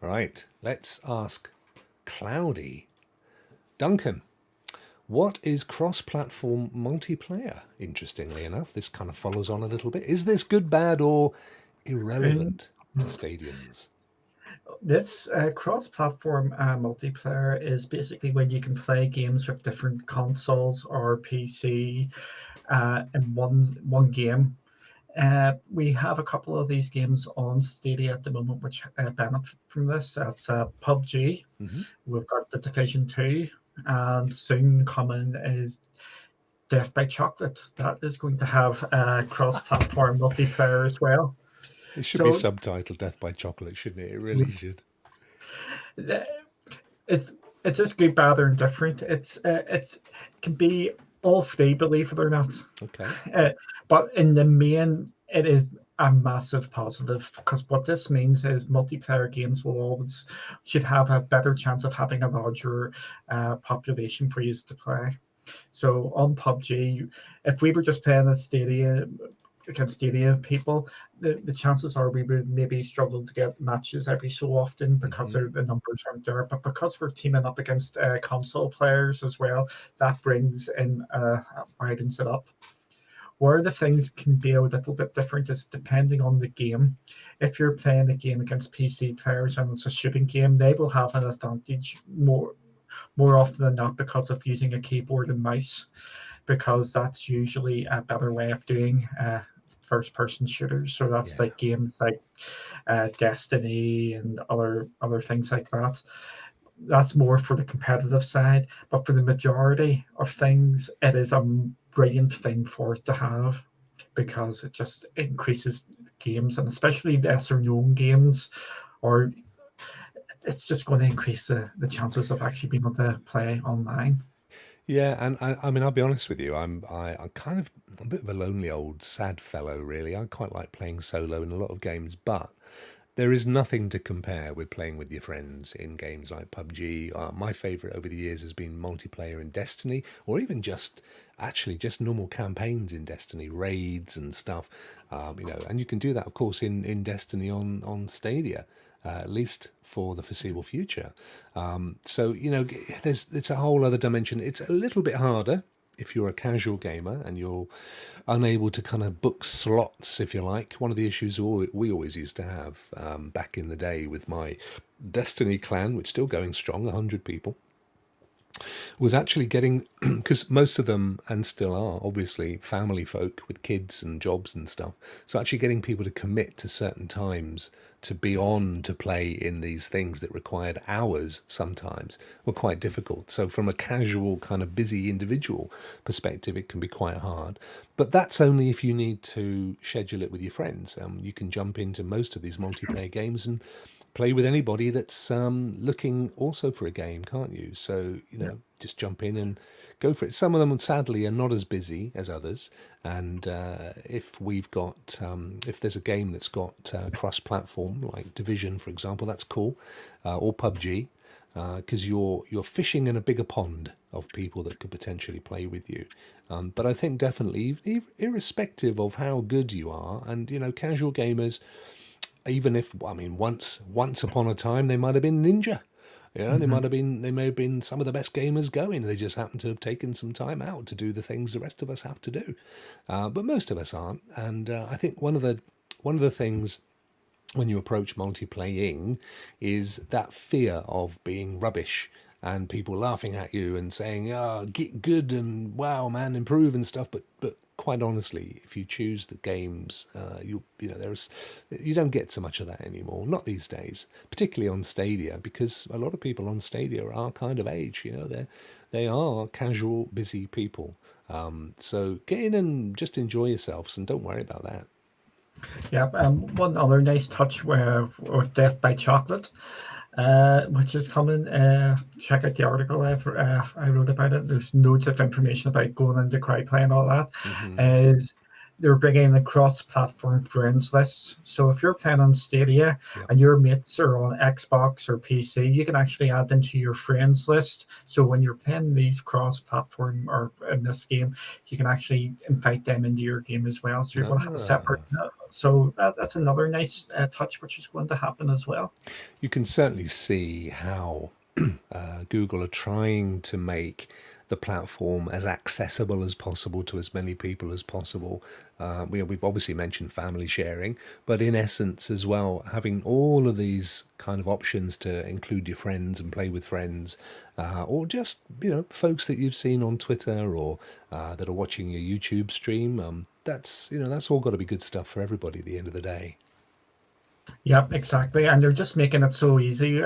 Right, let's ask Cloudy. Duncan, what is cross-platform multiplayer? Interestingly enough, this kind of follows on a little bit. Is this good, bad, or And irrelevant to stadiums? this cross-platform multiplayer is basically when you can play games with different consoles or PC in one game. We have a couple of these games on Stadia at the moment, which benefit from this. That's PUBG. Hmm. We've got the Division 2, and soon coming is Death by Chocolate. That is going to have cross-platform multiplayer as well. It should be So subtitled "Death by Chocolate," shouldn't it? It really should. uh, it's it's just good, bad, or indifferent. It can be all three, believe it or not. Okay. Uh, but in the main, it is a massive positive because what this means is multiplayer games will always should have a better chance of having a larger population for you to play. So on PUBG, if we were just playing at Stadia against Stadia people, the chances are we would maybe struggle to get matches every so often because Hmm. the numbers aren't there. But because we're teaming up against console players as well, that brings in widens it up. Where the things can be a little bit different is depending on the game. If you're playing a game against PC players and it's a shooting game, they will have an advantage more often than not because of using a keyboard and mouse, because that's usually a better way of doing first person shooters. So that's Yeah. like games like Destiny and other things like that. That's more for the competitive side, but for the majority of things, it is a brilliant thing for it to have because it just increases games, and especially lesser known games, or it's just going to increase the chances of actually being able to play online. Yeah, and I mean, I'll be honest with you. I'm kind of a bit of a lonely old sad fellow, really. I quite like playing solo in a lot of games, but there is nothing to compare with playing with your friends in games like PUBG. My favorite over the years has been multiplayer in Destiny, or even just actually just normal campaigns in Destiny, raids and stuff. And you can do that, of course, in Destiny on Stadia. At least for the foreseeable future. So there's it's a whole other dimension. It's a little bit harder if you're a casual gamer and you're unable to kind of book slots, if you like. One of the issues we always used to have back in the day with my Destiny clan, which is still going strong, 100 people, was actually getting, because most of them, and still are, obviously, family folk with kids and jobs and stuff. So actually getting people to commit to certain times to be on to play in these things that required hours sometimes were quite difficult. So from a casual kind of busy individual perspective, it can be quite hard. But that's only if you need to schedule it with your friends. You can jump into most of these multiplayer games and play with anybody that's looking also for a game, can't you? So, Yeah. just jump in and go for it. Some of them, sadly, are not as busy as others. And if there's a game that's got cross-platform, like Division, for example, that's cool, or PUBG, because you're fishing in a bigger pond of people that could potentially play with you. But I think definitely, irrespective of how good you are, and casual gamers, even if, I mean, once upon a time they might have been ninja. Mhm. They may have been some of the best gamers going. They just happen to have taken some time out to do the things the rest of us have to do. But most of us aren't. And I think one of the things when you approach multiplaying is that fear of being rubbish and people laughing at you and saying, "Oh, get good and wow, man, improve and stuff." But quite honestly, if you choose the games, there's you don't get so much of that anymore. Not these days, particularly on Stadia, because a lot of people on Stadia are kind of age. They are casual, busy people. So get in and just enjoy yourselves and don't worry about that. Yeah. One other nice touch with Death by Chocolate, which is coming. Check out the article I wrote about it. There's loads of information about going into crowdplay and all that. Hmm. Is they're bringing a cross-platform friends list. So if you're playing on Stadia Yep. and your mates are on Xbox or PC, you can actually add them to your friends list. So when you're playing these cross-platform or in this game, you can actually invite them into your game as well. So you're going to have a separate Ah. So that's another nice touch which is going to happen as well. You can certainly see how Google are trying to make the platform as accessible as possible to as many people as possible. We've obviously mentioned family sharing, but in essence as well, having all of these kind of options to include your friends and play with friends, or just folks that you've seen on Twitter or that are watching your YouTube stream. That's all got to be good stuff for everybody at the end of the day. Yep, exactly. And they're just making it so easy.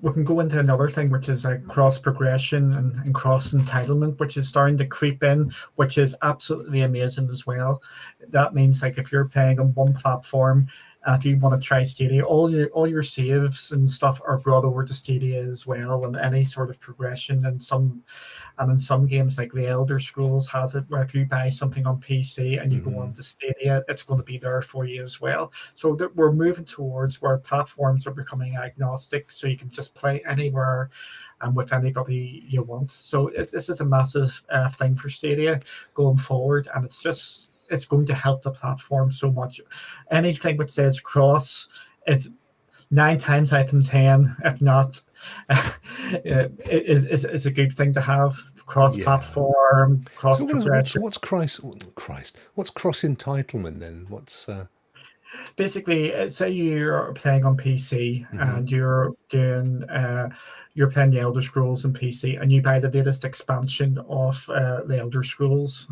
We can go into another thing, which is cross progression and cross entitlement, which is starting to creep in, which is absolutely amazing as well. That means like if you're playing on one platform, if you want to try Stadia, all your saves and stuff are brought over to Stadia as well, and any sort of progression and in some games like the Elder Scrolls has it where if you buy something on PC and you go on Hmm. to Stadia, it's going to be there for you as well. So we're moving towards where platforms are becoming agnostic, so you can just play anywhere and with anybody you want. So this is a massive thing for Stadia going forward, and it's going to help the platform so much. Anything which says cross, it's 9 times out of 10, if not, is a good thing to have. Cross Yeah. platform, cross So progression. what's cross entitlement then? What's Basically, say you're playing on PC hmm and you're playing the Elder Scrolls on PC, and you buy the latest expansion of the Elder Scrolls.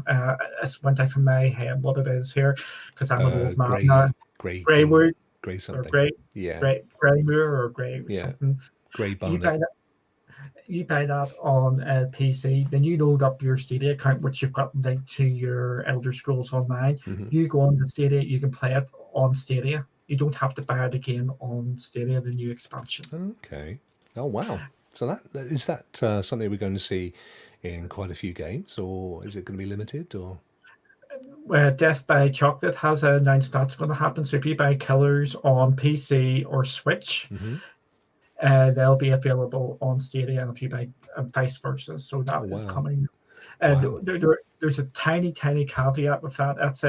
It's went out from my head what it is here because I'm an old man now. grey Greywood grey or something? Grey Yeah, Greymoor or Grey yeah, something. grey You barnet. buy you buy that on PC, then you load up your Stadia account, which you've got linked to your Elder Scrolls Online. Hmm. You go on to Stadia, you can play it on Stadia. You don't have to buy it again on Stadia, the new expansion. Okay. Oh wow. So that something we're going to see in quite a few games, or is it going to be limited? Or Death by Chocolate has announced that's going to happen. So if you buy Killers on PC or Switch, hmm they'll be available on Stadia, and if you buy vice versa. So oh that is wow, coming. And wow. there's a tiny, tiny caveat with that. That's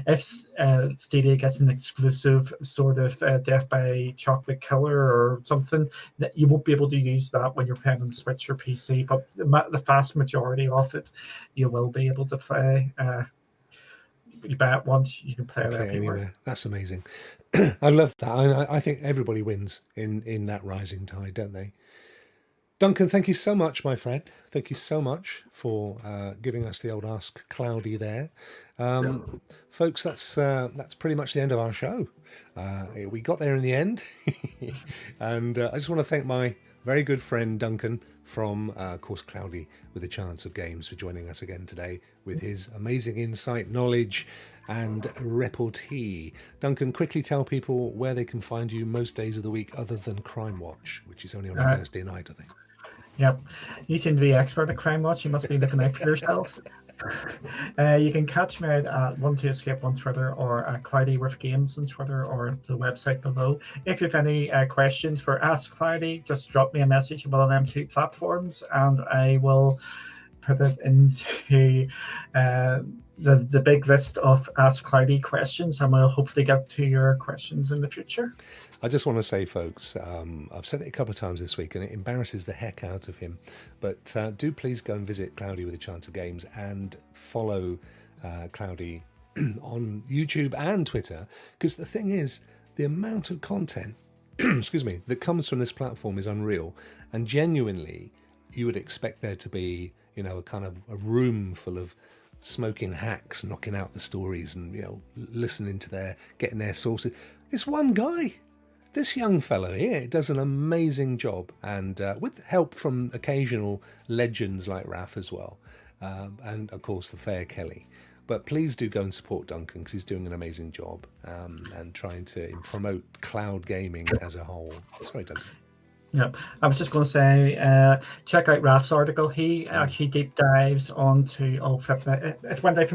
if Stadia gets an exclusive sort of Death by Chocolate Killer or something, that you won't be able to use that when you're playing on Switch or PC. But the vast majority of it, you will be able to play. You buy it once, you can play And it play it everywhere. anywhere. That's amazing. I love that. I think everybody wins in that rising tide, don't they? Duncan, thank you so much, my friend. Thank you so much for giving us the old Ask Cloudy there. Folks, that's pretty much the end of our show. We got there in the end. And I just want to thank my very good friend Duncan from Course Cloudy with a Chance of Games for joining us again today with his amazing insight, knowledge, and repartee. Duncan, quickly tell people where they can find you most days of the week other than Crime Watch, which is only on a Uh, Thursday night, I think. yep, you seem to be expert at crime watch. You must be looking out for yourself. You can catch me out at One to Escape on Twitter or at Cloudy with Games on Twitter or the website below. If you have any questions for Ask Cloudy, just drop me a message on one of them two platforms and I will put it into the big list of Ask Cloudy questions and we'll hopefully get to your questions in the future. I just want to say, folks, I've said it a couple of times this week and it embarrasses the heck out of him. But do please go and visit Cloudy with a Chance of Games and follow Cloudy on YouTube and Twitter. Because the thing is, the amount of content, excuse me, that comes from this platform is unreal. And genuinely, you would expect there to be, a kind of a room full of smoking hacks, knocking out the stories and, listening to getting their sources. It's one guy. This young fellow here does an amazing job, and with help from occasional legends like Raf as well, and of course the fair Kelly. But please do go and support Duncan because he's doing an amazing job and trying to promote cloud gaming as a whole. Sorry, Duncan. Yeah, I was just going to say, check out Raf's article. He actually deep dives onto. Oh, flip that! It's one day from